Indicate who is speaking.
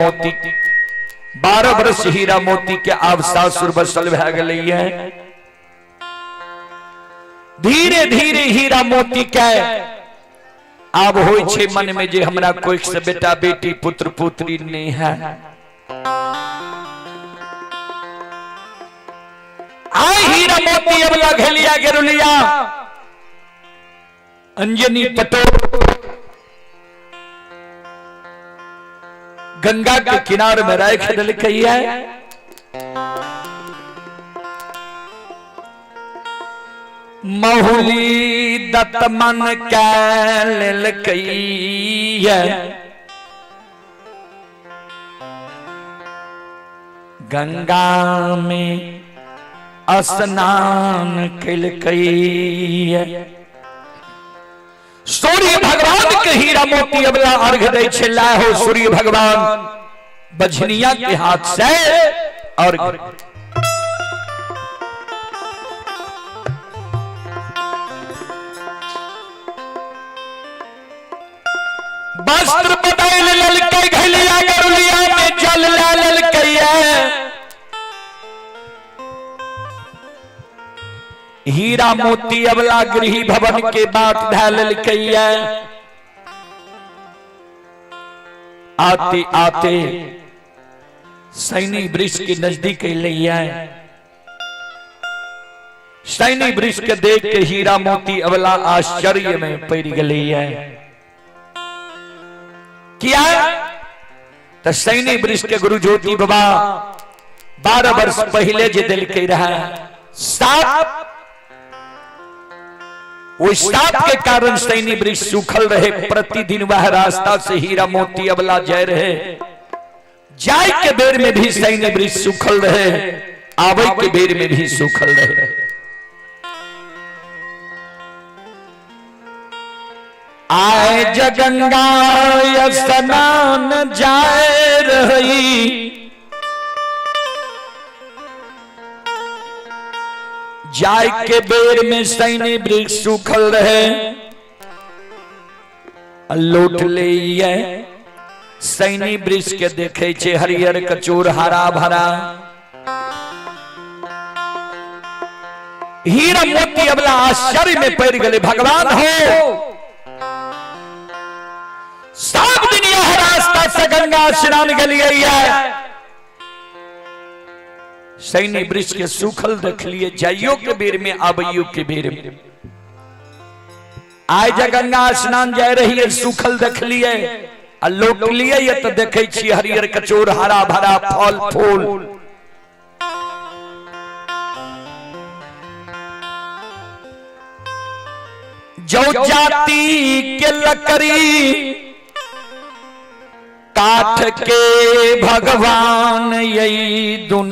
Speaker 1: मोती 12 वर्ष हीरा मोती के आब सासुर बसल भए गेलै है। धीरे धीरे हीरा मोती के आब होय छे मन में जे हमरा कोई से बेटा बेटी पुत्र पुत्री नहीं है। आई हीरा मोती अबला घेलिया गेरुलिया अंजनी पटोल गंगा के किनारे में राय खदल कही है। महुली दत्त मन कैल कही है। गंगा में स्नान कल कही है। सूर्य भगवान के हीरा मोती अबला अर्घ दे छला हो। सूर्य भगवान बझनिया के हाथ से अर्घ वस्त्र बदल ललकै घलिया गरुलिया में जल ललकै। हीरा मोती अबला गृह भवन के बात धैल कैया। आते आते सैनी वृक्ष के नजदीक लिया। सैनी वृक्ष के देख के हीरा मोती अबला आश्चर्य में पड़ गई है। क्या तो सैनी वृक्ष के गुरु ज्योति बाबा 12 वर्ष पहले जे दिल के रहा साप, वो साप के कारण सैनी वृक्ष सूखल रहे। प्रतिदिन वह रास्ता से हीरा मोती अबला जाए रहे। जाय के बेर में भी सैनी वृक्ष सूखल रहे, आवे के बेर में भी सूखल रहे। आए जगंगा स्नान जाए रही। जाय के बेर में सैनी वृक्ष सूखल रहे। लौट ले सैनी वृक्ष के देखे छे हरियर कचोर हरा भरा। हीरा मोती अबला आश्चर्य में पड़ गए। भगवान हो सब दिन यह रास्ता से गंगा स्नान गई है। सैनी वृक्ष के सूखल देख लिए। जाइयो के बेर में आबइयो के बेर में। आय गंगा स्नान जा रही है, सूखल देख लिए। लोट लिए तो देखे छी हरियर कचोर हरा भरा फल फूल। जो जाति के लकड़ी काठ के भगवान यही दुनिया।